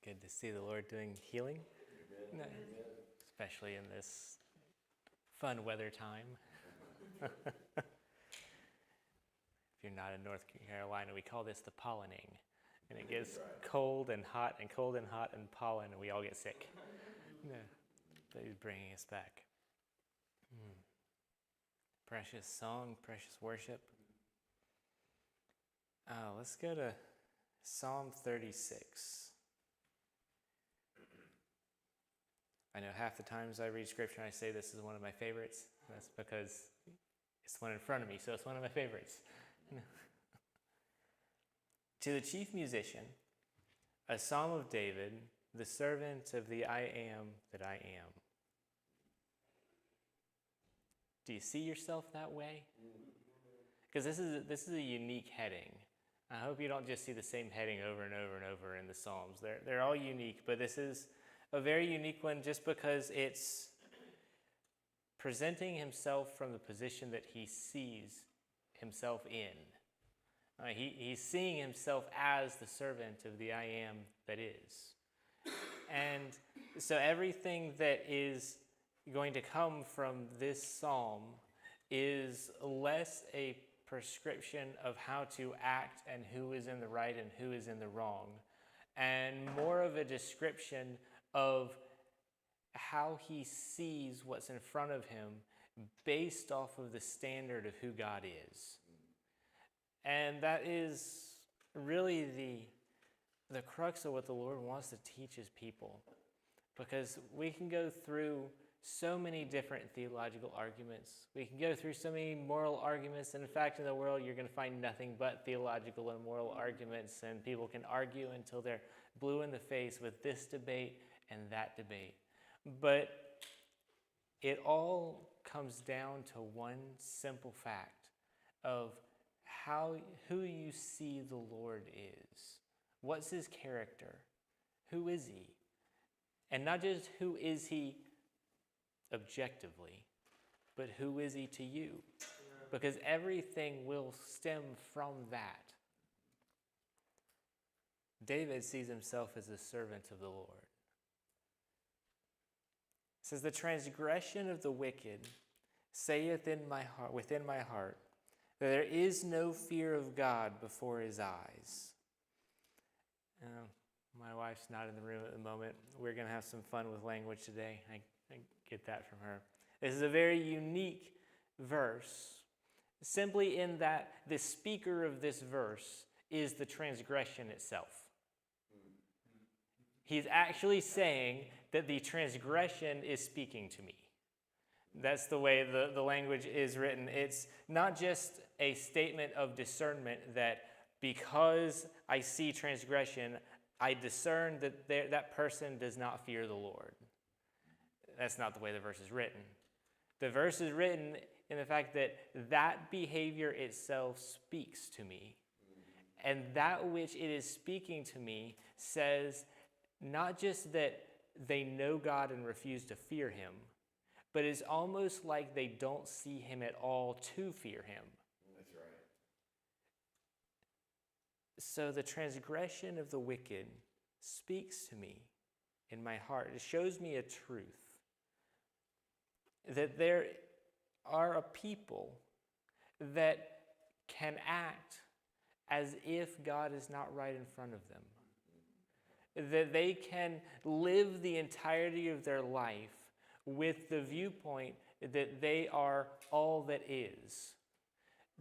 Good to see the Lord doing healing, especially in this fun weather time. If you're not in North Carolina, we call this the pollinating. And it gets cold and hot and cold and hot and pollen, and we all get sick. Yeah. But he's bringing us back. Precious song, precious worship. Let's go to Psalm 36. I know half the times I read scripture and I say this is one of my favorites. That's because it's one in front of me, so it's one of my favorites. To the chief musician, a psalm of David, the servant of the I am that I am. Do you see yourself that way? Because this is a unique heading. I hope you don't just see the same heading over and over and over in the Psalms. They're all unique, but this is a very unique one just because it's presenting himself from the position that he sees himself in. He's seeing himself as the servant of the I am that is. And so everything that is going to come from this psalm is less a prescription of how to act and who is in the right and who is in the wrong, and more of a description of how he sees what's in front of him based off of the standard of who God is. And that is really the crux of what the Lord wants to teach his people. Because we can go through so many different theological arguments. We can go through so many moral arguments. And in fact, in the world, you're going to find nothing but theological and moral arguments. And people can argue until they're blue in the face with this debate and that debate. But it all comes down to one simple fact of who you see the Lord is. What's his character? Who is he? And not just who is he objectively, but who is he to you? Because everything will stem from that. David sees himself as a servant of the Lord. It says, the transgression of the wicked saith within my heart, that there is no fear of God before his eyes. My wife's not in the room at the moment. We're going to have some fun with language today. I get that from her. This is a very unique verse, simply in that the speaker of this verse is the transgression itself. He's actually saying that the transgression is speaking to me. That's the way the language is written. It's not just a statement of discernment that because I see transgression, I discern that that person does not fear the Lord. That's not the way the verse is written. The verse is written in the fact that that behavior itself speaks to me. And that which it is speaking to me says not just that they know God and refuse to fear him, but it's almost like they don't see him at all to fear him. That's right. So the transgression of the wicked speaks to me in my heart. It shows me a truth. That there are a people that can act as if God is not right in front of them. That they can live the entirety of their life with the viewpoint that they are all that is.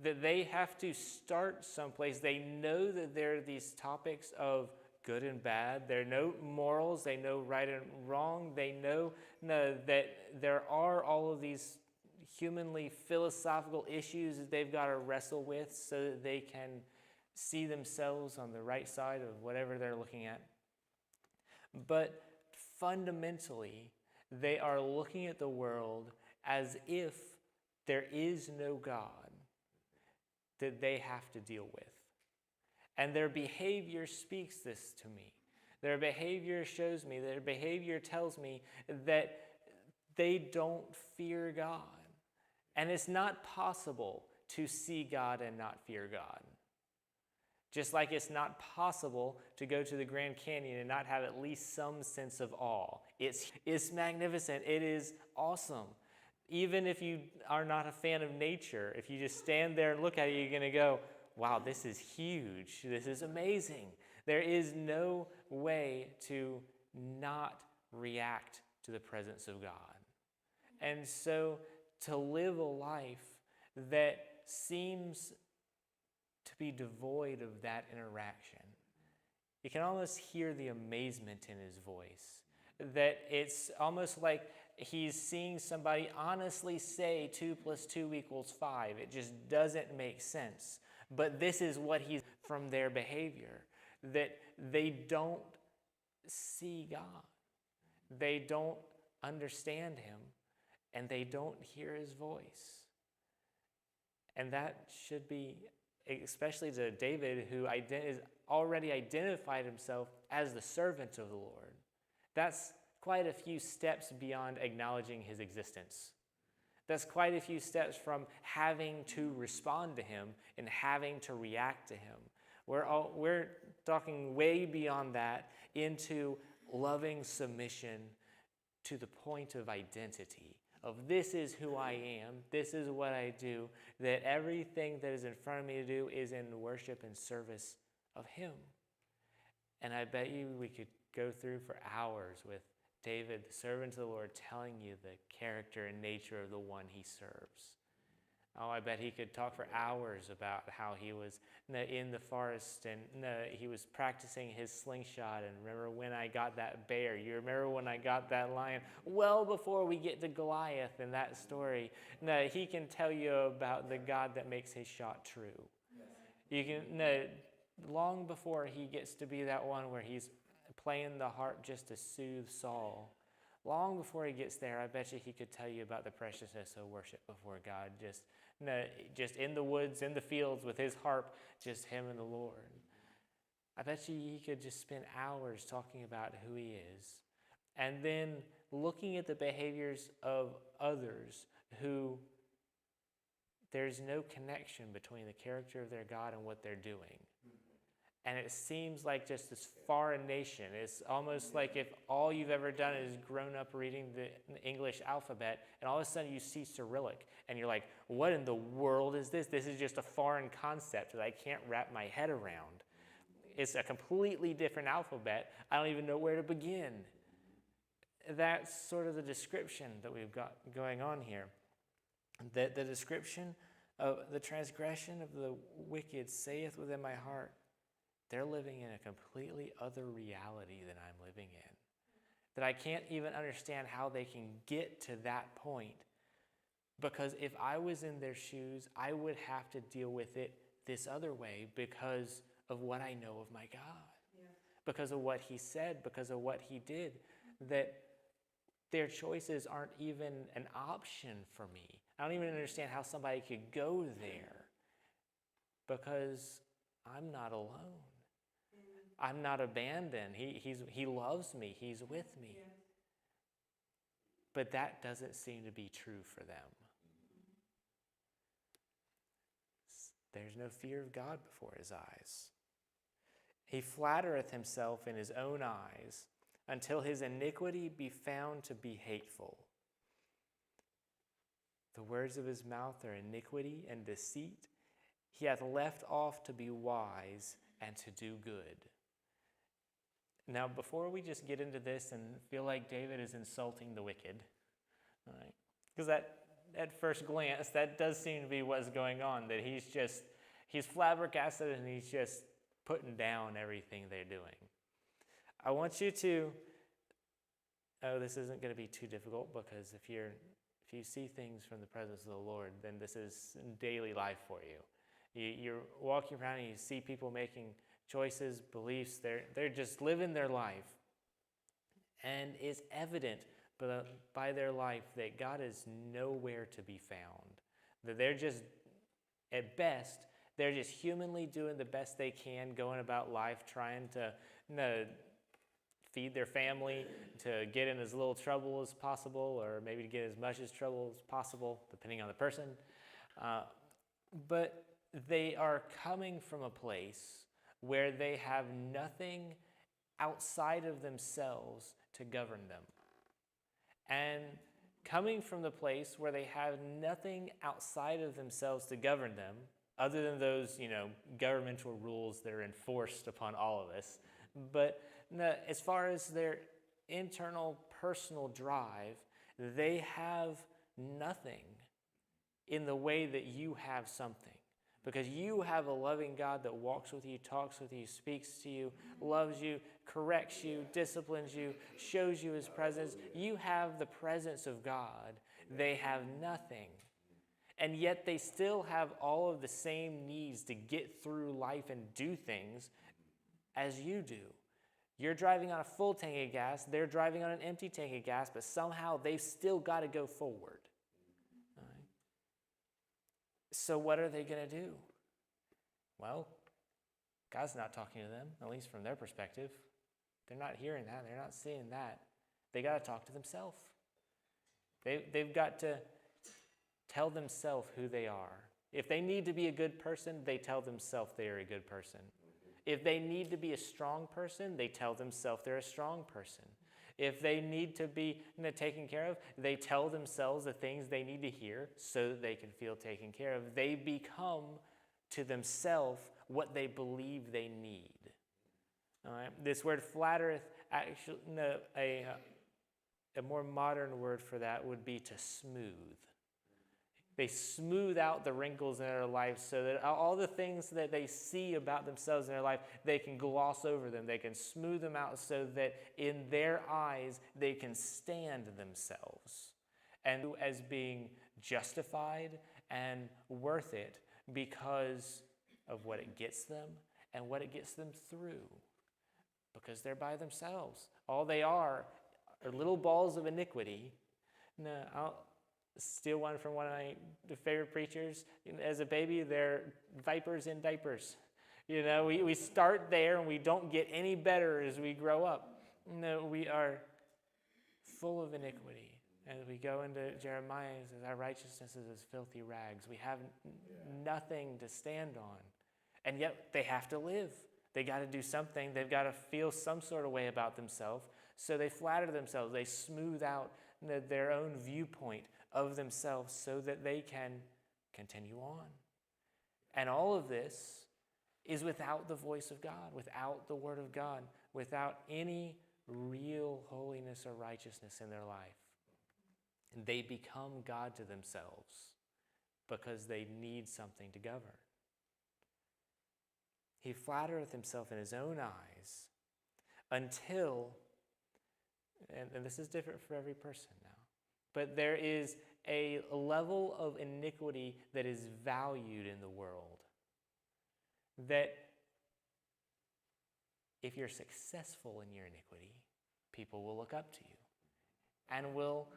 That they have to start someplace. They know that there are these topics of good and bad. They know morals. They know right and wrong. They know that there are all of these humanly philosophical issues that they've got to wrestle with so that they can see themselves on the right side of whatever they're looking at. But fundamentally, they are looking at the world as if there is no God that they have to deal with. And their behavior speaks this to me. Their behavior shows me, their behavior tells me that they don't fear God. And it's not possible to see God and not fear God. Just like it's not possible to go to the Grand Canyon and not have at least some sense of awe. It's magnificent. It is awesome. Even if you are not a fan of nature, if you just stand there and look at it, you're going to go, wow, this is huge. This is amazing. There is no way to not react to the presence of God. And so to live a life that seems to be devoid of that interaction, you can almost hear the amazement in his voice. That it's almost like he's seeing somebody honestly say 2 + 2 = 5. It just doesn't make sense. But this is what he's from their behavior, that they don't see God. They don't understand him, and they don't hear his voice. And that should be, especially to David, who is already identified himself as the servant of the Lord. That's quite a few steps beyond acknowledging his existence. That's quite a few steps from having to respond to him and having to react to him. We're talking way beyond that into loving submission to the point of identity, of this is who I am, this is what I do, that everything that is in front of me to do is in worship and service of him. And I bet you we could go through for hours with David, the servant of the Lord, telling you the character and nature of the one he serves. Oh, I bet he could talk for hours about how he was in the forest and he was practicing his slingshot. And remember when I got that bear? You remember when I got that lion? Well, before we get to Goliath in that story, he can tell you about the God that makes his shot true. You can long before he gets to be that one where he's playing the harp just to soothe Saul. Long before he gets there, I bet you he could tell you about the preciousness of worship before God, just in the woods, in the fields with his harp, just him and the Lord. I bet you he could just spend hours talking about who he is, and then looking at the behaviors of others who there's no connection between the character of their God and what they're doing. And it seems like just this foreign nation. It's almost like if all you've ever done is grown up reading the English alphabet, and all of a sudden you see Cyrillic, and you're like, what in the world is this? This is just a foreign concept that I can't wrap my head around. It's a completely different alphabet. I don't even know where to begin. That's sort of the description that we've got going on here. That the description of the transgression of the wicked saith within my heart, they're living in a completely other reality than I'm living in. That I can't even understand how they can get to that point. Because if I was in their shoes, I would have to deal with it this other way because of what I know of my God. Yeah. Because of what he said, because of what he did. That their choices aren't even an option for me. I don't even understand how somebody could go there. Because I'm not alone. I'm not abandoned. He loves me. He's with me. Yeah. But that doesn't seem to be true for them. There's no fear of God before his eyes. He flattereth himself in his own eyes until his iniquity be found to be hateful. The words of his mouth are iniquity and deceit. He hath left off to be wise and to do good. Now, before we just get into this and feel like David is insulting the wicked, all right, because at first glance, that does seem to be what's going on, that he's flabbergasted and he's just putting down everything they're doing. I want you to, this isn't going to be too difficult, because if you see things from the presence of the Lord, then this is daily life for you. You're walking around and you see people making choices, beliefs, they're just living their life. And it's evident by their life that God is nowhere to be found. That they're just, at best, they're just humanly doing the best they can, going about life, trying to feed their family, to get in as little trouble as possible, or maybe to get as much as trouble as possible, depending on the person. But they are coming from a place where they have nothing outside of themselves to govern them. And coming from the place where they have nothing outside of themselves to govern them, other than those, governmental rules that are enforced upon all of us, but as far as their internal personal drive, they have nothing in the way that you have something. Because you have a loving God that walks with you, talks with you, speaks to you, loves you, corrects you, disciplines you, shows you his presence. You have the presence of God. They have nothing. And yet they still have all of the same needs to get through life and do things as you do. You're driving on a full tank of gas, they're driving on an empty tank of gas, but somehow they've still got to go forward. All right? So what are they going to do? Well, God's not talking to them, at least from their perspective. They're not hearing that. They're not seeing that. They got to talk to themselves. They've got to tell themselves who they are. If they need to be a good person, they tell themselves they are a good person. If they need to be a strong person, they tell themselves they're a strong person. If they need to be taken care of, they tell themselves the things they need to hear so that they can feel taken care of. They become to themselves what they believe they need. All right? This word flattereth, actually, a more modern word for that would be to smooth. They smooth out the wrinkles in their life so that all the things that they see about themselves in their life, they can gloss over them. They can smooth them out so that in their eyes, they can stand themselves and as being justified and worth it because of what it gets them and what it gets them through. Because they're by themselves. All they are little balls of iniquity. No, I'll steal one from one of my favorite preachers. As a baby, they're vipers in diapers. We start there and we don't get any better as we grow up. No, we are full of iniquity. As we go into Jeremiah, it says, our righteousness is as filthy rags. We have nothing to stand on. And yet they have to live. They got to do something. They've got to feel some sort of way about themselves. So they flatter themselves. They smooth out their own viewpoint of themselves so that they can continue on. And all of this is without the voice of God, without the word of God, without any real holiness or righteousness in their life. And they become God to themselves because they need something to govern. He flattereth himself in his own eyes until, and this is different for every person now, but there is a level of iniquity that is valued in the world. That if you're successful in your iniquity, people will look up to you and will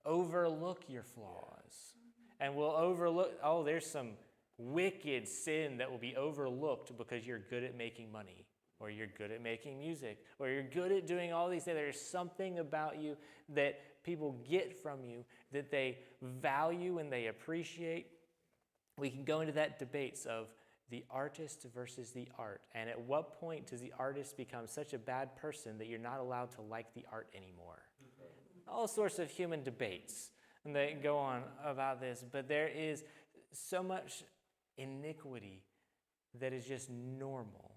overlook your flaws and will overlook, there's some wicked sin that will be overlooked because you're good at making money, or you're good at making music, or you're good at doing all these things. There's something about you that people get from you that they value and they appreciate. We can go into that debates of the artist versus the art. And at what point does the artist become such a bad person that you're not allowed to like the art anymore? All sorts of human debates that go on about this, but there is so much iniquity that is just normal,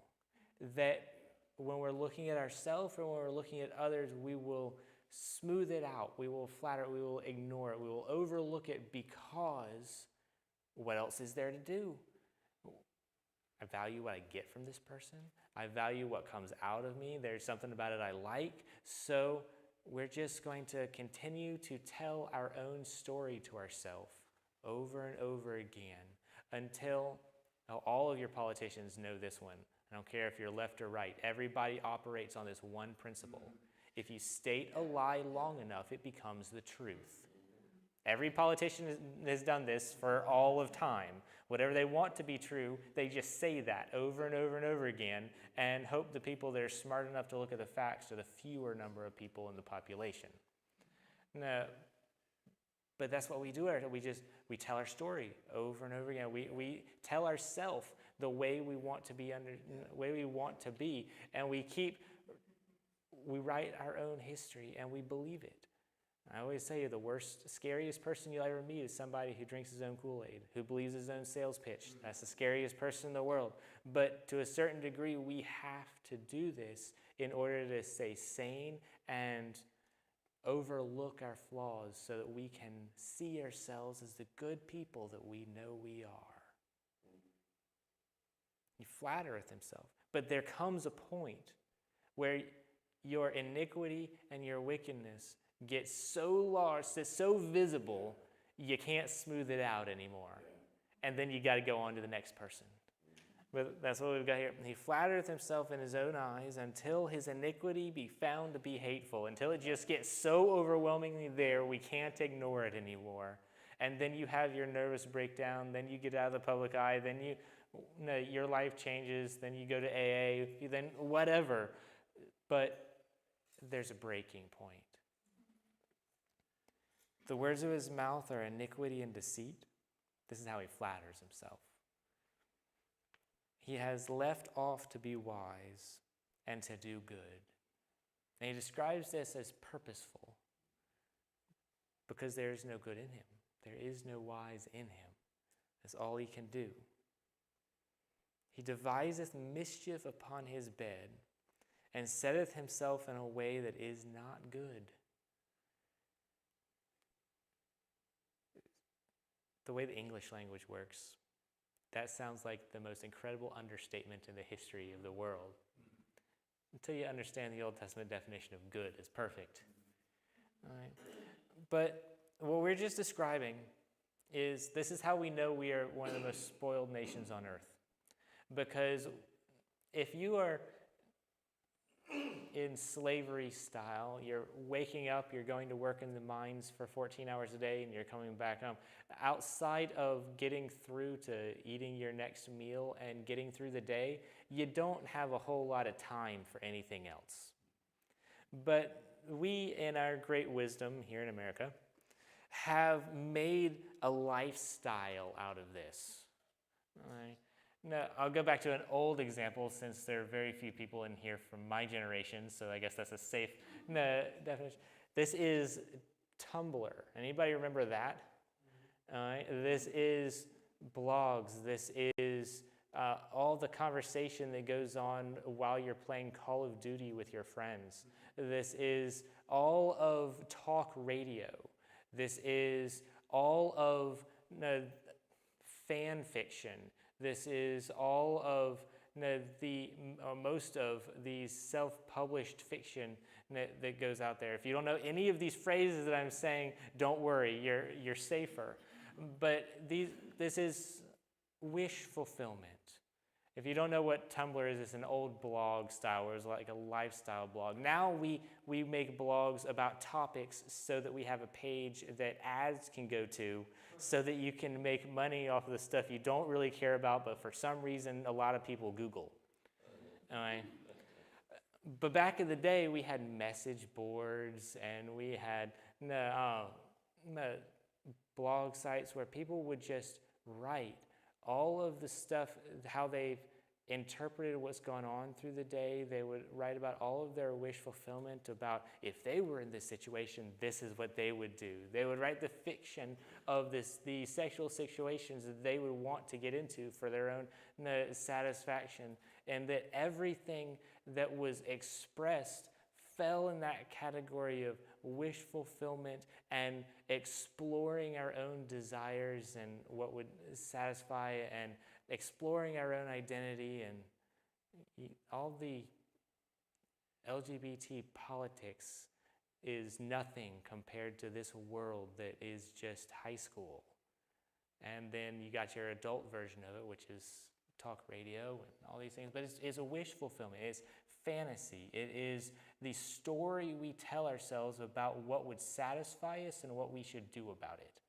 that when we're looking at ourselves or when we're looking at others, we will smooth it out, we will flatter it, we will ignore it, we will overlook it because what else is there to do? I value what I get from this person. I value what comes out of me. There's something about it I like. So we're just going to continue to tell our own story to ourselves over and over again until all of your politicians know this one. I don't care if you're left or right. Everybody operates on this one principle. If you state a lie long enough, it becomes the truth. Every politician has done this for all of time. Whatever they want to be true, they just say that over and over and over again and hope the people that are smart enough to look at the facts are the fewer number of people in the population. Now, But that's what we do. We tell our story over and over again. We tell ourselves the way we want to be and we write our own history and we believe it. I always say the scariest person you'll ever meet is somebody who drinks his own Kool-Aid, who believes his own sales pitch. That's the scariest person in the world. But to a certain degree, we have to do this in order to stay sane and overlook our flaws so that we can see ourselves as the good people that we know we are. He flattereth himself. But there comes a point where your iniquity and your wickedness gets so large, it's so visible, you can't smooth it out anymore. And then you got to go on to the next person. But that's what we've got here. He flattereth himself in his own eyes until his iniquity be found to be hateful, until it just gets so overwhelmingly there we can't ignore it anymore. And then you have your nervous breakdown, then you get out of the public eye, then your life changes, then you go to AA, then whatever. But there's a breaking point. The words of his mouth are iniquity and deceit. This is how he flatters himself. He has left off to be wise and to do good. And he describes this as purposeful because there is no good in him. There is no wise in him. That's all he can do. He deviseth mischief upon his bed and setteth himself in a way that is not good. The way the English language works, that sounds like the most incredible understatement in the history of the world. Until you understand the Old Testament definition of good as perfect. All right. But what we're just describing is this is how we know we are one of the most spoiled nations on earth. Because if you are in slavery style, you're waking up, you're going to work in the mines for 14 hours a day, and you're coming back home. Outside of getting through to eating your next meal and getting through the day, you don't have a whole lot of time for anything else. But we, in our great wisdom here in America, have made a lifestyle out of this. All right. Now, I'll go back to an old example since there are very few people in here from my generation, so I guess that's a safe definition. This is Tumblr. Anybody remember that? This is blogs. This is all the conversation that goes on while you're playing Call of Duty with your friends. This is all of talk radio. This is all of fan fiction. This is all of most of the self-published fiction that goes out there. If you don't know any of these phrases that I'm saying, don't worry, you're safer. But this is wish fulfillment. If you don't know what Tumblr is, it's an old blog style, where it's like a lifestyle blog. Now we make blogs about topics so that we have a page that ads can go to so that you can make money off of the stuff you don't really care about, but for some reason a lot of people Google. But back in the day, we had message boards and we had blog sites where people would just write all of the stuff, how they've interpreted what's gone on through the day. They would write about all of their wish fulfillment, about if they were in this situation, this is what they would do. They would write the fiction of the sexual situations that they would want to get into for their own satisfaction, and that everything that was expressed fell in that category of wish fulfillment and exploring our own desires and what would satisfy, and exploring our own identity, and all the LGBT politics is nothing compared to this world that is just high school. And then you got your adult version of it, which is talk radio and all these things. But it's a wish fulfillment. It's fantasy. It is the story we tell ourselves about what would satisfy us and what we should do about it.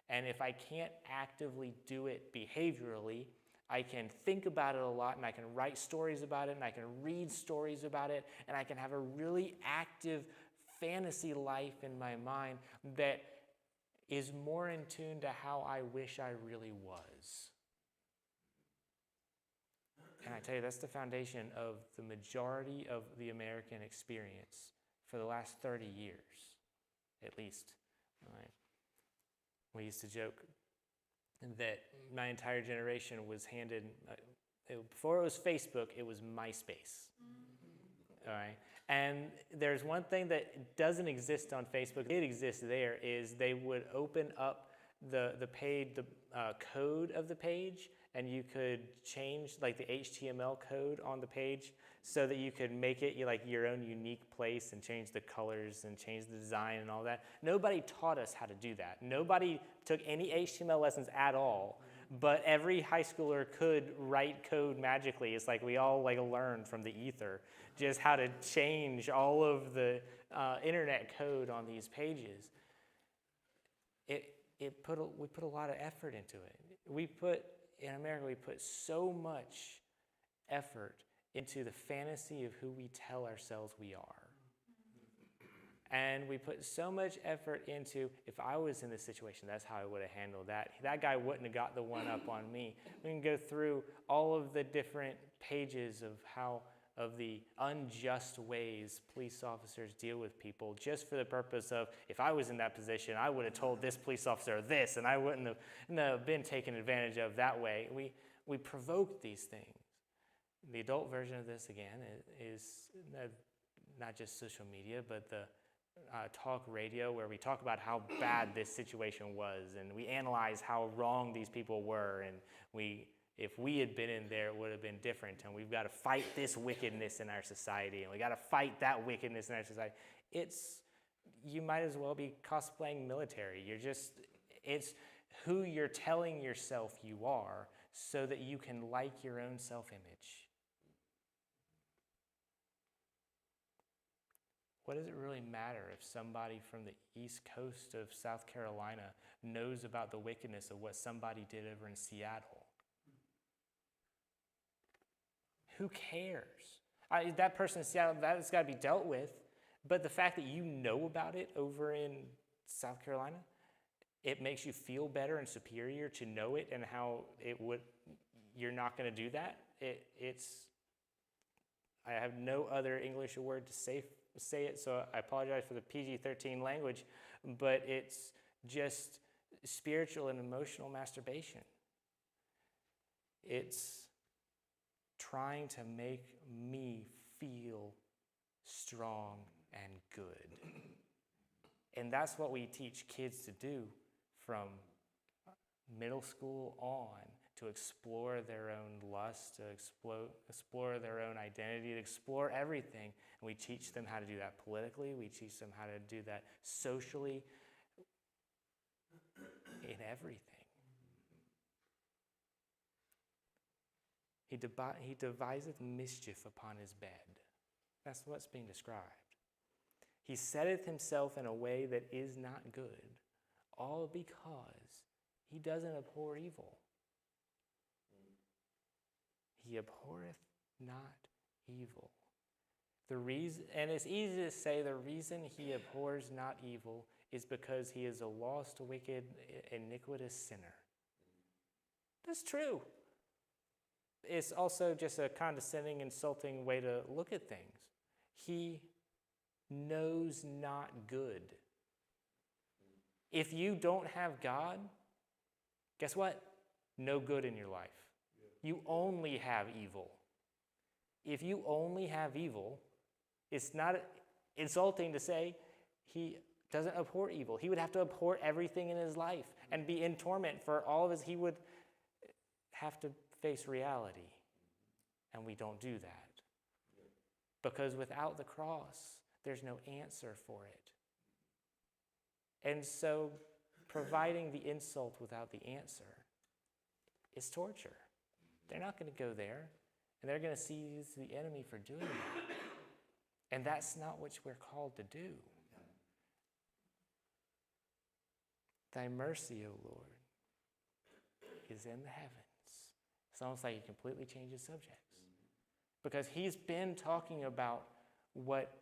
And if I can't actively do it behaviorally, I can think about it a lot, and I can write stories about it, and I can read stories about it, and I can have a really active fantasy life in my mind that is more in tune to how I wish I really was. And I tell you, that's the foundation of the majority of the American experience for the last 30 years, at least. Right? We used to joke that my entire generation was handed, before it was Facebook, it was MySpace. All right? And there's one thing that doesn't exist on Facebook, it exists there, is they would open up the code of the page, and you could change like the HTML code on the page so that you could make it like your own unique place and change the colors and change the design and all that. Nobody taught us how to do that. Nobody took any HTML lessons at all, but every high schooler could write code magically. It's like we all like learned from the ether just how to change all of the internet code on these pages. We put a lot of effort into it. In America, we put so much effort into the fantasy of who we tell ourselves we are. And we put so much effort into, if I was in this situation, that's how I would have handled that. That guy wouldn't have got the one up on me. We can go through all of the different pages of the unjust ways police officers deal with people, just for the purpose of, if I was in that position, I would have told this police officer this, and I wouldn't have been taken advantage of that way. We provoke these things. The adult version of this, again, is not just social media, but the talk radio, where we talk about how bad this situation was, and we analyze how wrong these people were, and if we had been in there, it would have been different, and we've got to fight this wickedness in our society, and we got to fight that wickedness in our society. You might as well be cosplaying military. It's who you're telling yourself you are so that you can like your own self-image. What does it really matter if somebody from the east coast of South Carolina knows about the wickedness of what somebody did over in Seattle? Who cares? That person in Seattle, that's got to be dealt with. But the fact that you know about it over in South Carolina, it makes you feel better and superior to know it, and how you're not going to do that. I have no other English word to say it, so I apologize for the PG-13 language, but it's just spiritual and emotional masturbation. It's trying to make me feel strong and good. And that's what we teach kids to do from middle school on, to explore their own lust, to explore their own identity, to explore everything. And we teach them how to do that politically. We teach them how to do that socially, in everything. He deviseth mischief upon his bed. That's what's being described. He setteth himself in a way that is not good, all because he doesn't abhor evil. He abhorreth not evil. And it's easy to say the reason he abhors not evil is because he is a lost, wicked, iniquitous sinner. That's true. It's also just a condescending, insulting way to look at things. He knows not good. If you don't have God, guess what? No good in your life. You only have evil. If you only have evil, it's not insulting to say he doesn't abhor evil. He would have to abhor everything in his life and be in torment for all of his. He would have to face reality. And we don't do that. Because without the cross, there's no answer for it. And so providing the insult without the answer is torture. They're not going to go there, and they're going to seize the enemy for doing that. And that's not what we're called to do. Thy mercy, O Lord, is in the heavens. It's almost like he completely changes subjects. Because he's been talking about what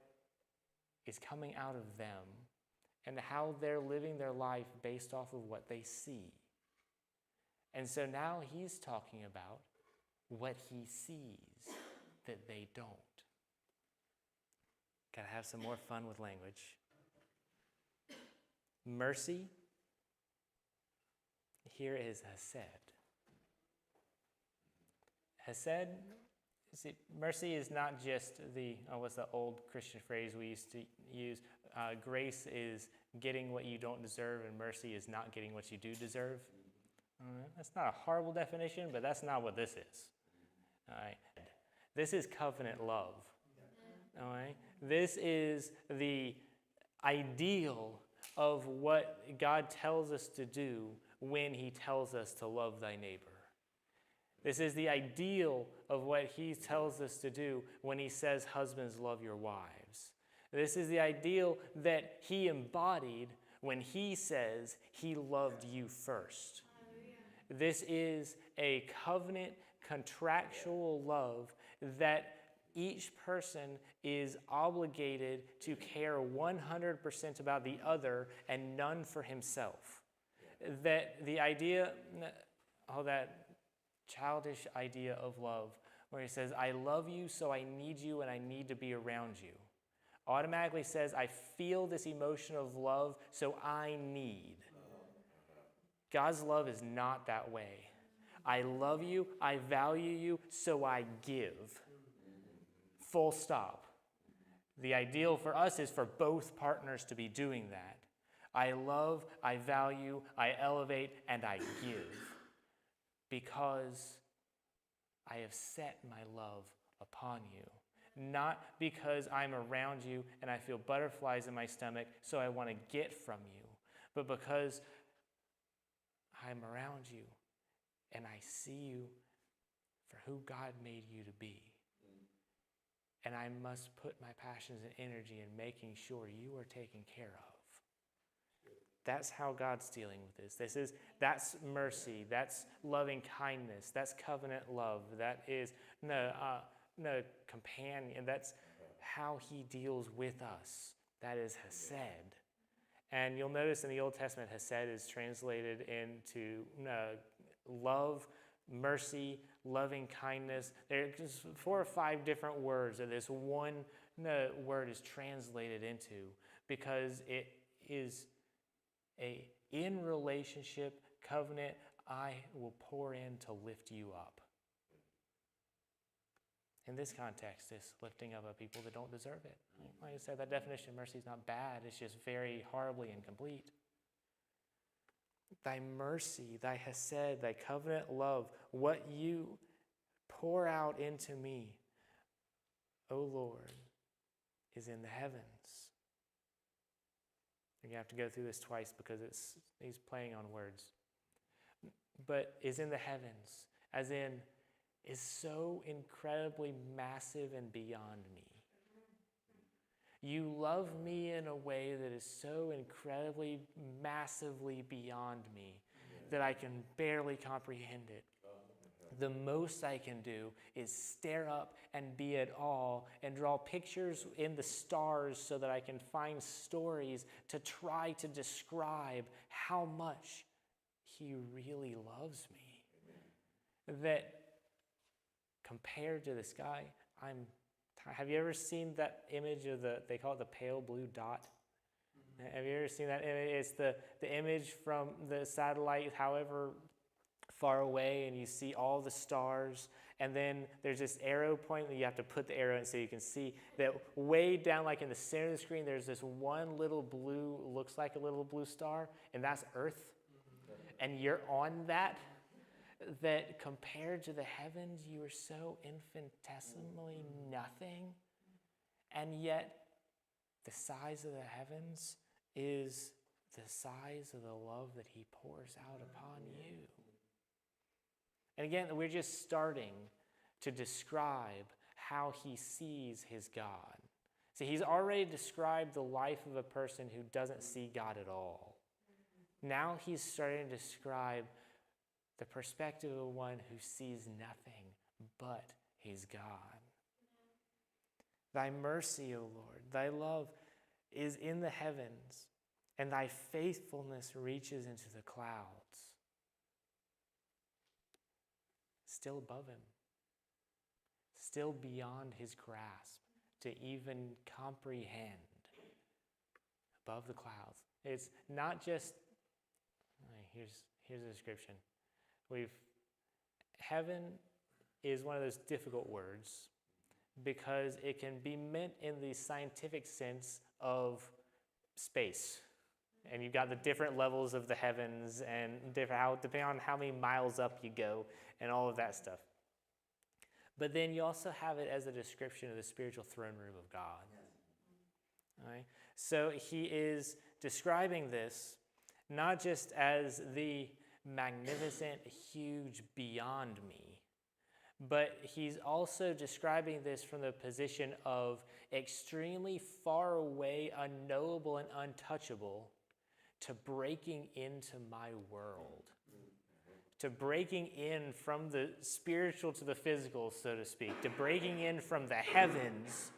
is coming out of them and how they're living their life based off of what they see. And so now he's talking about what he sees that they don't. Gotta have some more fun with language. Mercy, here is hesed. Hesed, see, mercy is not just what's the old Christian phrase we used to use? Grace is getting what you don't deserve, and mercy is not getting what you do deserve. That's not a horrible definition, but that's not what this is. All right. This is covenant love. All right. This is the ideal of what God tells us to do when he tells us to love thy neighbor. This is the ideal of what he tells us to do when he says, husbands, love your wives. This is the ideal that he embodied when he says he loved you first. This is a covenant, contractual love that each person is obligated to care 100% about the other and none for himself. That the idea, that childish idea of love, where he says, I love you, so I need you and I need to be around you, automatically says, I feel this emotion of love, so I need. God's love is not that way. I love you, I value you, so I give. Full stop. The ideal for us is for both partners to be doing that. I love, I value, I elevate, and I give. Because I have set my love upon you. Not because I'm around you and I feel butterflies in my stomach, so I want to get from you, but because I'm around you and I see you for who God made you to be. And I must put my passions and energy in making sure you are taken care of. That's how God's dealing with this. That's mercy. That's loving kindness. That's covenant love. That is no companion. That's how he deals with us. That is hesed. And you'll notice in the Old Testament, hesed is translated into love, mercy, loving kindness. There's just 4 or 5 different words that this one word is translated into, because it is a in relationship covenant. I will pour in to lift you up. In this context, it's lifting up people that don't deserve it. Like I said, that definition of mercy is not bad. It's just very horribly incomplete. Thy mercy, thy hesed, thy covenant love, what you pour out into me, O Lord, is in the heavens. You're going to have to go through this twice because he's playing on words. But is in the heavens, as in, is so incredibly massive and beyond me. You love me in a way that is so incredibly, massively beyond me that I can barely comprehend it. The most I can do is stare up and be at awe and draw pictures in the stars so that I can find stories to try to describe how much he really loves me. That compared to the sky, have you ever seen that image of they call it the pale blue dot? Have you ever seen that image? It's the image from the satellite, however far away, and you see all the stars, and then there's this arrow point that you have to put the arrow in so you can see that way down, like in the center of the screen, there's this one little blue, looks like a little blue star, and that's Earth. And you're on that compared to the heavens, you are so infinitesimally nothing, and yet the size of the heavens is the size of the love that he pours out upon you. And again, we're just starting to describe how he sees his God. See, he's already described the life of a person who doesn't see God at all. Now he's starting to describe the perspective of one who sees nothing but his God. Thy mercy, O Lord, thy love is in the heavens. and thy faithfulness reaches into the clouds. Still above him, still beyond his grasp to even comprehend, above the clouds. It's not just, here's a description. Heaven is one of those difficult words because it can be meant in the scientific sense of space. And you've got the different levels of the heavens and depending on how many miles up you go and all of that stuff. But then you also have it as a description of the spiritual throne room of God. All right? So he is describing this not just as the magnificent, huge beyond me, but he's also describing this from the position of extremely far away, unknowable, and untouchable to breaking into my world. To breaking in from the spiritual to the physical, so to speak. To breaking in from the heavens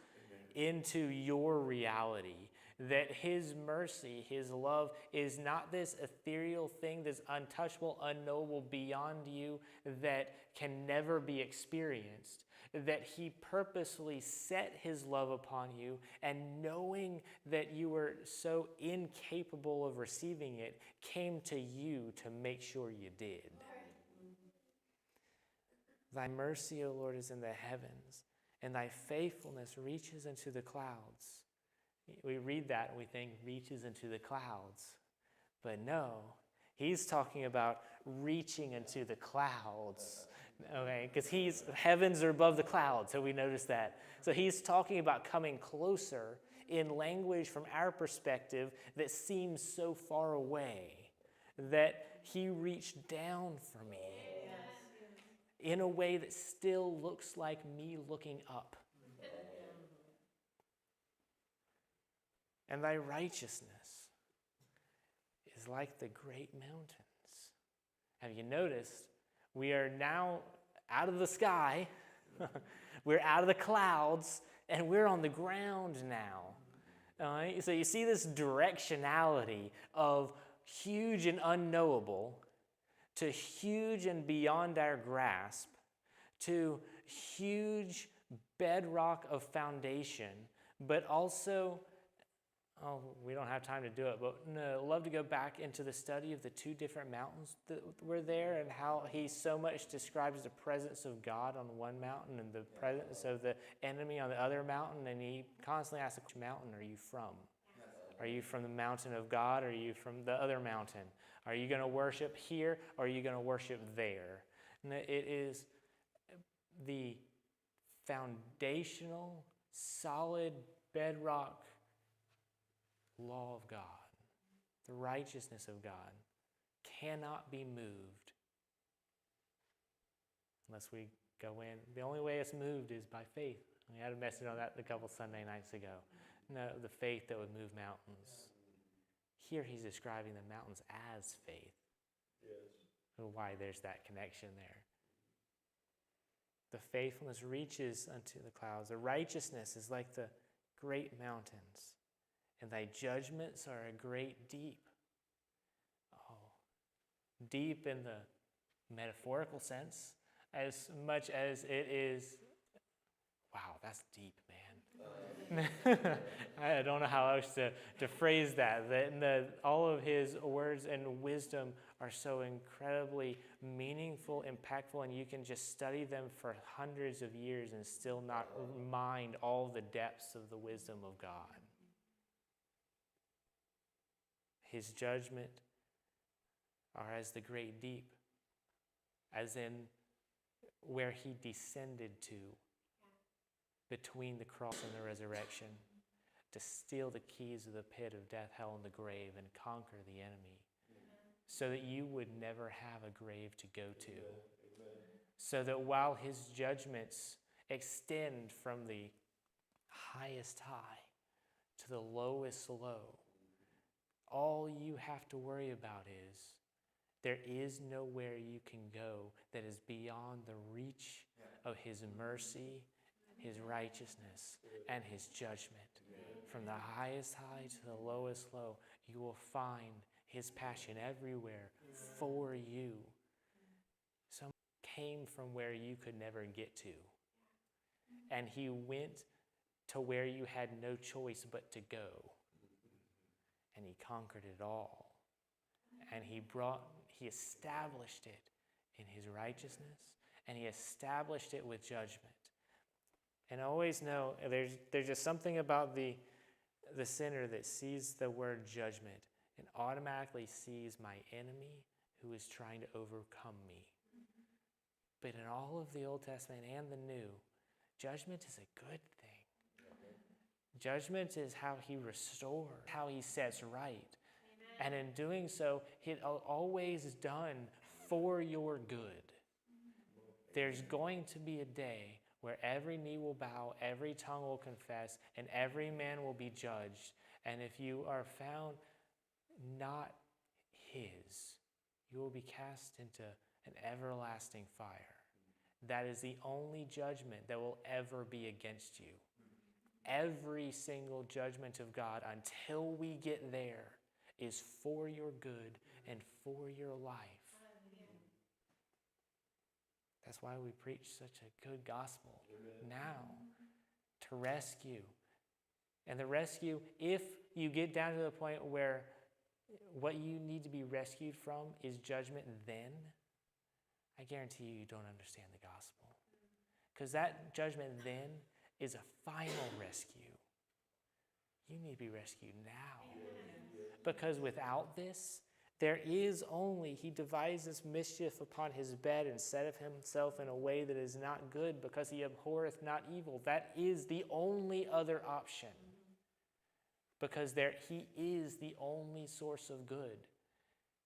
into your reality. That his mercy, his love is not this ethereal thing, this untouchable, unknowable beyond you that can never be experienced. That he purposely set his love upon you, and knowing that you were so incapable of receiving it, came to you to make sure you did. Thy mercy, O Lord, is in the heavens, and thy faithfulness reaches into the clouds. We read that and we think reaches into the clouds. But no, he's talking about reaching into the clouds. Okay, because heavens are above the clouds, so we notice that. So he's talking about coming closer in language from our perspective that seems so far away, that he reached down for me in a way that still looks like me looking up. And thy righteousness is like the great mountains. Have you noticed? We are now out of the sky, we're out of the clouds, and we're on the ground now. All right? So you see this directionality of huge and unknowable to huge and beyond our grasp to huge bedrock of foundation, but also, we don't have time to do it, but no, I'd love to go back into the study of the two different mountains that were there and how he so much describes the presence of God on one mountain and the presence of the enemy on the other mountain, and he constantly asks, which mountain are you from? Are you from the mountain of God, or are you from the other mountain? Are you going to worship here, or are you going to worship there? And it is the foundational, solid bedrock law of God, the righteousness of God, cannot be moved unless we go in. The only way it's moved is by faith. We had a message on that a couple Sunday nights ago. No, the faith that would move mountains. Here he's describing the mountains as faith. Yes. Why there's that connection there. The faithfulness reaches unto the clouds. The righteousness is like the great mountains. And thy judgments are a great deep. Oh, deep in the metaphorical sense, as much as it is, wow, that's deep, man. I don't know how else to phrase that. All of his words and wisdom are so incredibly meaningful, impactful, and you can just study them for hundreds of years and still not mind all the depths of the wisdom of God. His judgment are as the great deep, as in where he descended to between the cross and the resurrection to steal the keys of the pit of death, hell, and the grave and conquer the enemy so that you would never have a grave to go to. So that while his judgments extend from the highest high to the lowest low, all you have to worry about is there is nowhere you can go that is beyond the reach of his mercy his righteousness, and his judgment. From the highest high to the lowest low, you will find his passion everywhere for you. Someone came from where you could never get to. And he went to where you had no choice but to go. And he conquered it all. And he established it in his righteousness, and he established it with judgment. And always know, there's just something about the sinner that sees the word judgment and automatically sees my enemy who is trying to overcome me. But in all of the Old Testament and the New, judgment is a good thing. Judgment is how he restores, how he sets right. And in doing so, it's always done for your good. There's going to be a day where every knee will bow, every tongue will confess, and every man will be judged. And if you are found not his, you will be cast into an everlasting fire. That is the only judgment that will ever be against you. Every single judgment of God until we get there is for your good and for your life. That's why we preach such a good gospel now, to rescue. And the rescue, if you get down to the point where what you need to be rescued from is judgment, then I guarantee you don't understand the gospel. Because that judgment then is a final rescue. You need to be rescued now. Because without this, there is only, he devises mischief upon his bed and setteth himself in a way that is not good, because he abhorreth not evil. That is the only other option. Because he is the only source of good.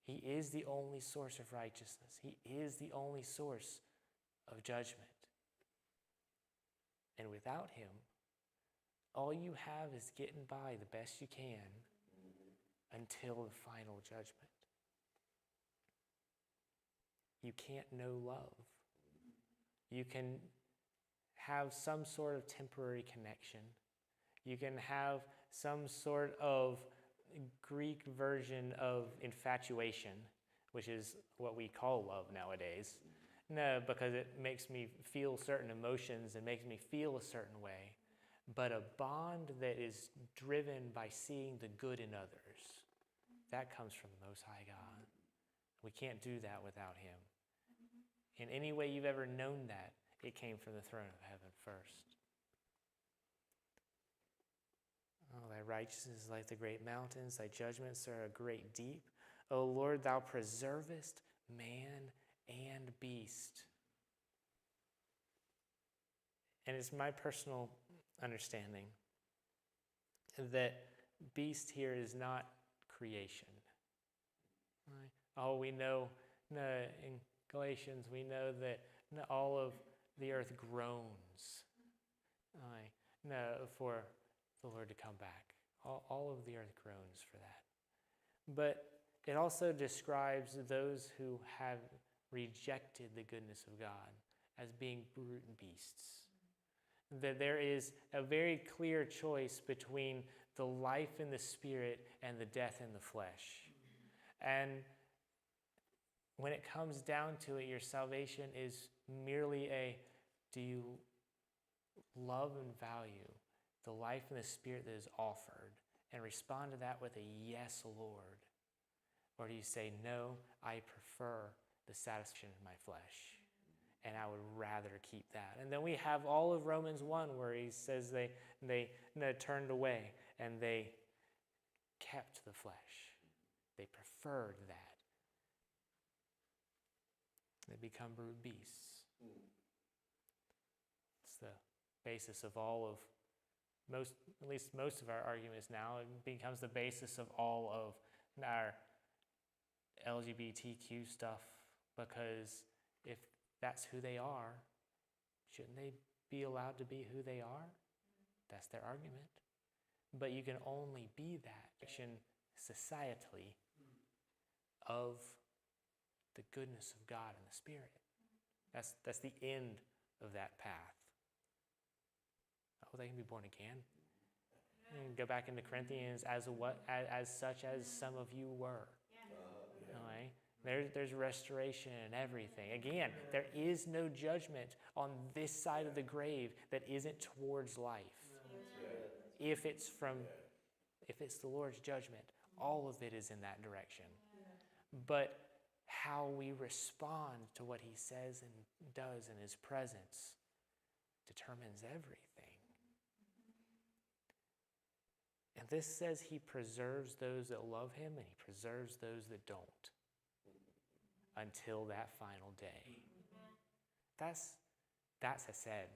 He is the only source of righteousness. He is the only source of judgment. And without him, all you have is getting by the best you can until the final judgment. You can't know love. You can have some sort of temporary connection. You can have some sort of Greek version of infatuation, which is what we call love nowadays. No, because it makes me feel certain emotions and makes me feel a certain way. But a bond that is driven by seeing the good in others, that comes from the Most High God. We can't do that without him. In any way you've ever known that, it came from the throne of heaven first. Oh, thy righteousness is like the great mountains, thy judgments are a great deep. O Lord, thou preservest man and beast. And it's my personal understanding that beast here is not creation. Right? Oh, we know in Galatians, we know that all of the earth groans for the Lord to come back. All of the earth groans for that. But it also describes those who have rejected the goodness of God as being brute beasts. That there is a very clear choice between the life in the spirit and the death in the flesh. And when it comes down to it, your salvation is merely do you love and value the life in the spirit that is offered and respond to that with a yes, Lord? Or do you say, no, I prefer the satisfaction in my flesh, and I would rather keep that? And then we have all of Romans 1 where he says they turned away and they kept the flesh. They preferred that. They become brute beasts. It's the basis of all of most of our arguments now. It becomes the basis of all of our LGBTQ stuff, because if that's who they are, shouldn't they be allowed to be who they are? That's their argument. But you can only be that action societally of the goodness of God and the Spirit. That's the end of that path. they can be born again. And go back into Corinthians, as such as some of you were. All right? There's restoration and everything. Again, there is no judgment on this side of the grave that isn't towards life. If it's the Lord's judgment, all of it is in that direction. But how we respond to what he says and does in his presence determines everything. And this says he preserves those that love him and he preserves those that don't until that final day. That's Hesed.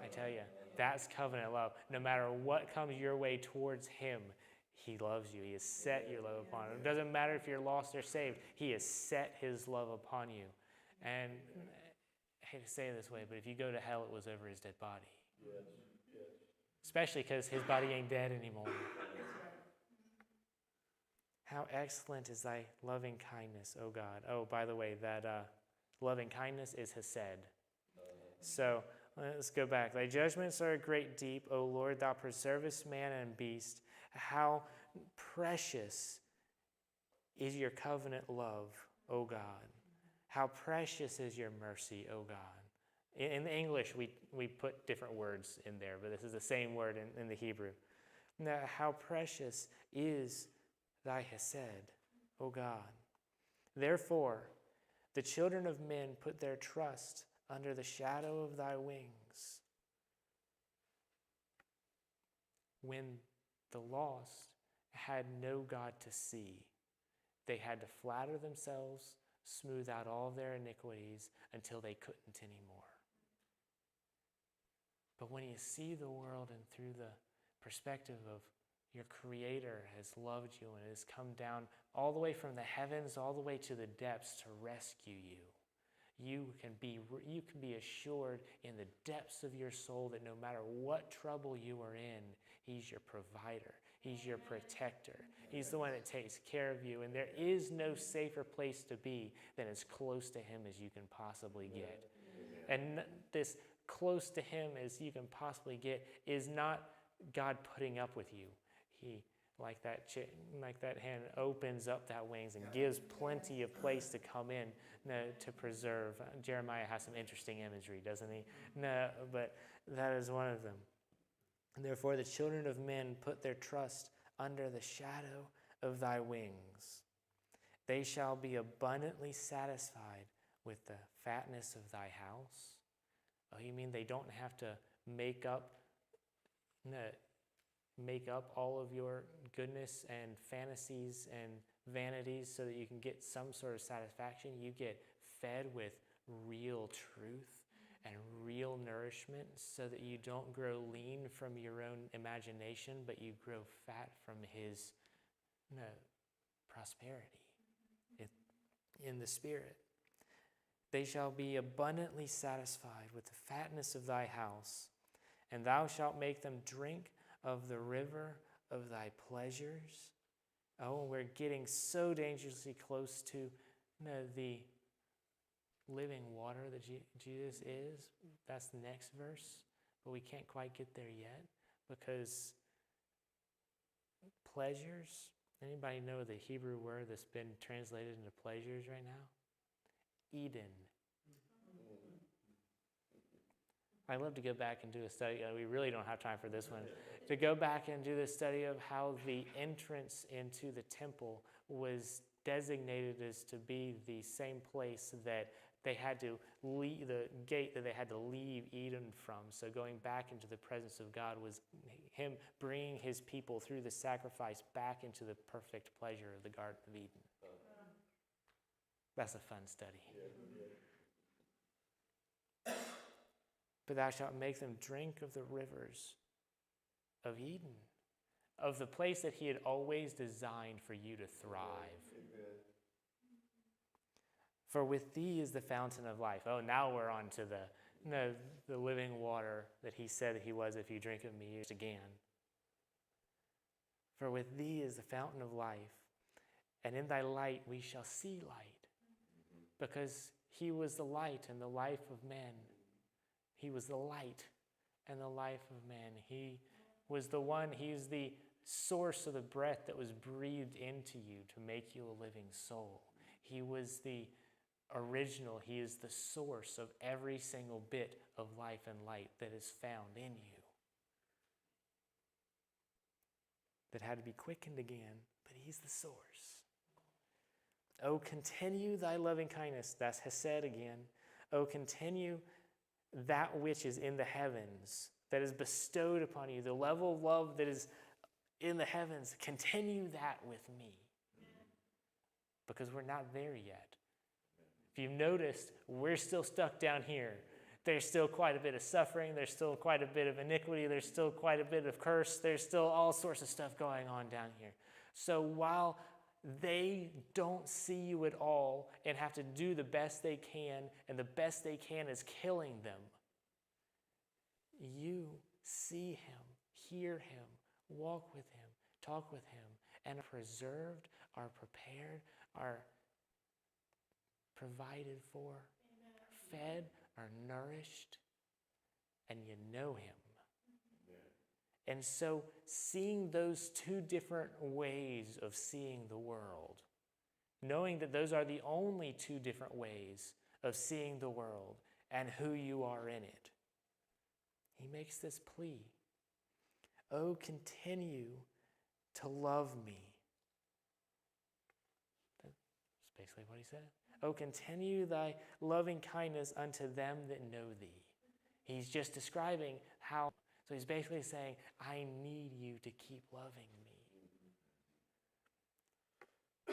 I tell you, that's covenant love. No matter what comes your way towards him, he loves you. He has set your love upon him. It doesn't matter if you're lost or saved. He has set his love upon you. And I hate to say it this way, but if you go to hell, it was over his dead body. Yes. Especially because his body ain't dead anymore. How excellent is thy loving kindness, O God. Oh, by the way, that loving kindness is Hesed. So let's go back. Thy judgments are a great deep, O Lord. Thou preservest man and beast. How precious is your covenant love, O God. How precious is your mercy, O God. In the English, we put different words in there, but this is the same word in the Hebrew. Now, how precious is thy Hesed, O God. Therefore, the children of men put their trust under the shadow of thy wings. When the lost had no God to see, they had to flatter themselves, smooth out all their iniquities until they couldn't anymore. But when you see the world and through the perspective of your Creator has loved you and has come down all the way from the heavens, all the way to the depths to rescue you, you can be assured in the depths of your soul that no matter what trouble you are in, he's your provider. He's your protector. He's the one that takes care of you. And there is no safer place to be than as close to him as you can possibly get. And this close to him as you can possibly get is not God putting up with you. He, like that hand, opens up that wings and gives plenty of place to come in to preserve. Jeremiah has some interesting imagery, doesn't he? No, but that is one of them. And therefore the children of men put their trust under the shadow of thy wings. They shall be abundantly satisfied with the fatness of thy house. Oh, you mean they don't have to make up all of your goodness and fantasies and vanities so that you can get some sort of satisfaction? You get fed with real truth and real nourishment so that you don't grow lean from your own imagination, but you grow fat from his prosperity in the Spirit. They shall be abundantly satisfied with the fatness of thy house, and thou shalt make them drink of the river of thy pleasures. Oh, we're getting so dangerously close to the living water that Jesus is. That's the next verse, but we can't quite get there yet because pleasures, anybody know the Hebrew word that's been translated into pleasures right now? Eden. I'd love to go back and do a study. We really don't have time for this one. To go back and do the study of how the entrance into the temple was designated as to be the same place that they had to leave, the gate that they had to leave Eden from. So going back into the presence of God was him bringing his people through the sacrifice back into the perfect pleasure of the Garden of Eden. That's a fun study. But thou shalt make them drink of the rivers of Eden, of the place that he had always designed for you to thrive. Amen. For with thee is the fountain of life. Oh, now we're on to the living water that he said that he was if you drink of me again. For with thee is the fountain of life, and in thy light we shall see light. Because he was the light and the life of men. He was the light, and the life of man. He was the one, he's the source of the breath that was breathed into you to make you a living soul. He was the original, he is the source of every single bit of life and light that is found in you. That had to be quickened again, but he's the source. Oh, continue thy loving kindness, that's Hesed again. Oh, continue that which is in the heavens, that is bestowed upon you, the level of love that is in the heavens. Continue that with me. Because we're not there yet. If you've noticed, we're still stuck down here. There's still quite a bit of suffering. There's still quite a bit of iniquity. There's still quite a bit of curse. There's still all sorts of stuff going on down here. So while they don't see you at all and have to do the best they can, and the best they can is killing them, you see him, hear him, walk with him, talk with him, and are preserved, are prepared, are provided for, are fed, are nourished, and you know him. And so seeing those two different ways of seeing the world, knowing that those are the only two different ways of seeing the world and who you are in it, he makes this plea. Oh, continue to love me. That's basically what he said. Oh, continue thy loving kindness unto them that know thee. He's just describing how, so he's basically saying, I need you to keep loving me.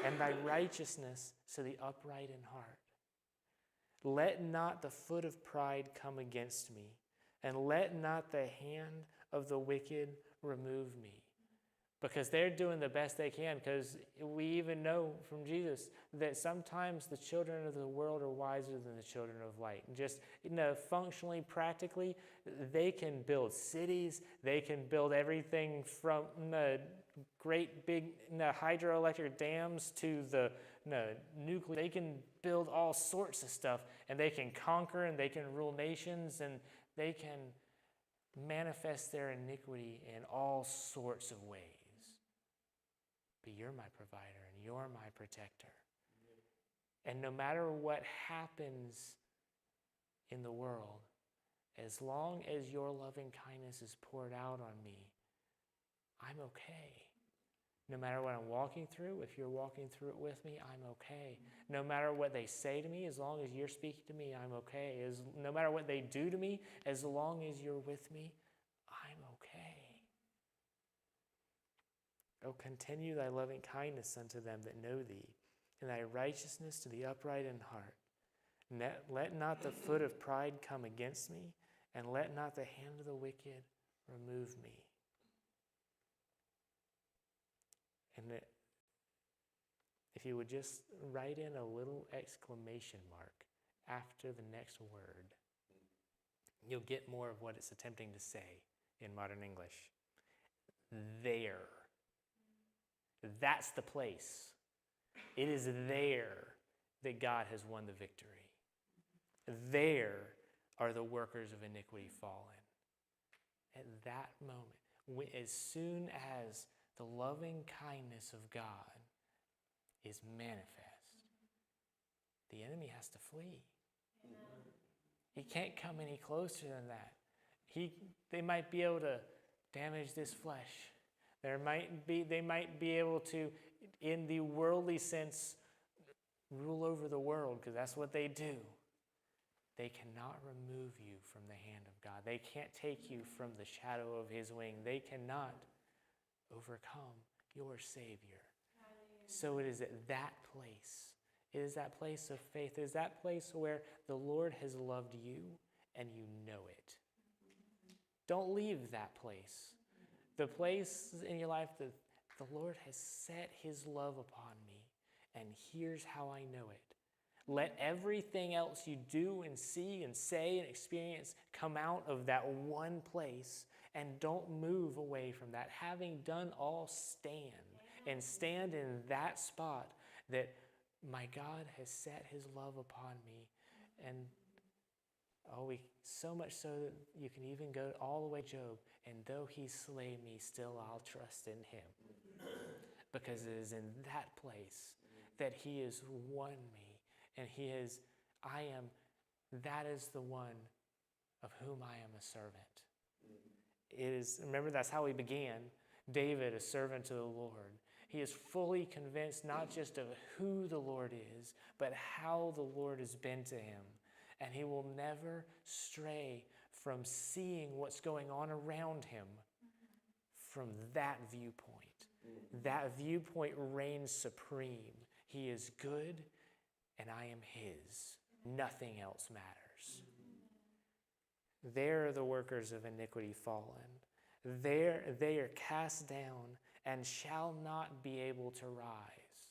And thy righteousness to the upright in heart. Let not the foot of pride come against me, and let not the hand of the wicked remove me. Because they're doing the best they can, because we even know from Jesus that sometimes the children of the world are wiser than the children of light. And just, functionally, practically, they can build cities, they can build everything from the great big hydroelectric dams to the nuclear. They can build all sorts of stuff, and they can conquer, and they can rule nations, and they can manifest their iniquity in all sorts of ways. But you're my provider and you're my protector. And no matter what happens in the world, as long as your loving kindness is poured out on me, I'm okay. No matter what I'm walking through, if you're walking through it with me, I'm okay. No matter what they say to me, as long as you're speaking to me, I'm okay. No matter what they do to me, as long as you're with me, I'm okay. Oh, continue thy loving kindness unto them that know thee, and thy righteousness to the upright in heart. Let not the foot of pride come against me, and let not the hand of the wicked remove me. And if you would just write in a little exclamation mark after the next word, you'll get more of what it's attempting to say in modern English. There. That's the place. It is there that God has won the victory. There are the workers of iniquity fallen. At that moment, as soon as the loving kindness of God is manifest, the enemy has to flee. Amen. He can't come any closer than that. They might be able to damage this flesh. They might be able to, in the worldly sense, rule over the world, because that's what they do. They cannot remove you from the hand of God. They can't take you from the shadow of his wing. They cannot overcome your Savior. So it is at that place. It is that place of faith. It is that place where the Lord has loved you and you know it. Don't leave that place. The place in your life that the Lord has set his love upon me, and here's how I know it. Let everything else you do and see and say and experience come out of that one place, and don't move away from that. Having done all, stand. And stand in that spot that my God has set his love upon me. And so much so that you can even go all the way to Job. And though he slay me, still I'll trust in him. Because it is in that place that he has won me. And that is the one of whom I am a servant. Remember, that's how he began. David, a servant of the Lord. He is fully convinced not just of who the Lord is, but how the Lord has been to him. And he will never stray from seeing what's going on around him from that viewpoint. That viewpoint reigns supreme. He is good, and I am his. Nothing else matters. There are the workers of iniquity fallen. There they are cast down and shall not be able to rise.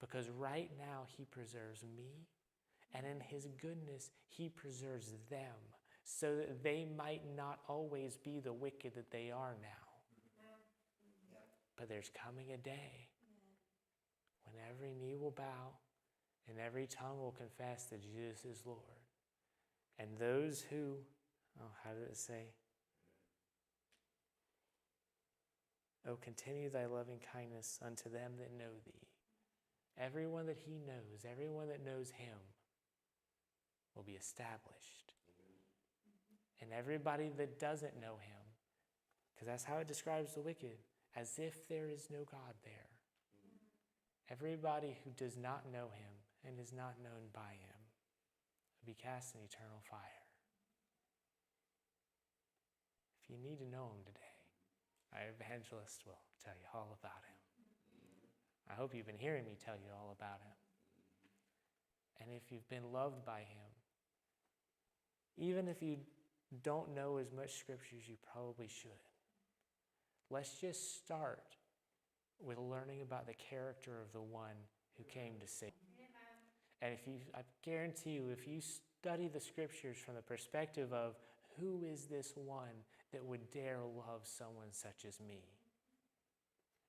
Because right now he preserves me, and in his goodness he preserves them, so that they might not always be the wicked that they are now. But there's coming a day when every knee will bow and every tongue will confess that Jesus is Lord. And those who, how did it say? Oh, continue thy loving kindness unto them that know thee. Everyone that he knows, everyone that knows him will be established. And everybody that doesn't know him, because that's how it describes the wicked, as if there is no God there. Everybody who does not know him and is not known by him will be cast in eternal fire. If you need to know him today, our evangelist will tell you all about him. I hope you've been hearing me tell you all about him. And if you've been loved by him, even if you don't know as much scripture as you probably should, let's just start with learning about the character of the one who came to save. And I guarantee you, if you study the scriptures from the perspective of who is this one that would dare love someone such as me,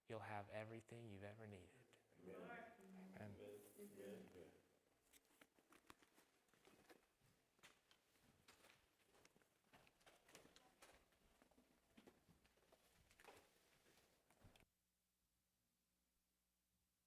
you'll have everything you've ever needed. Amen. Amen.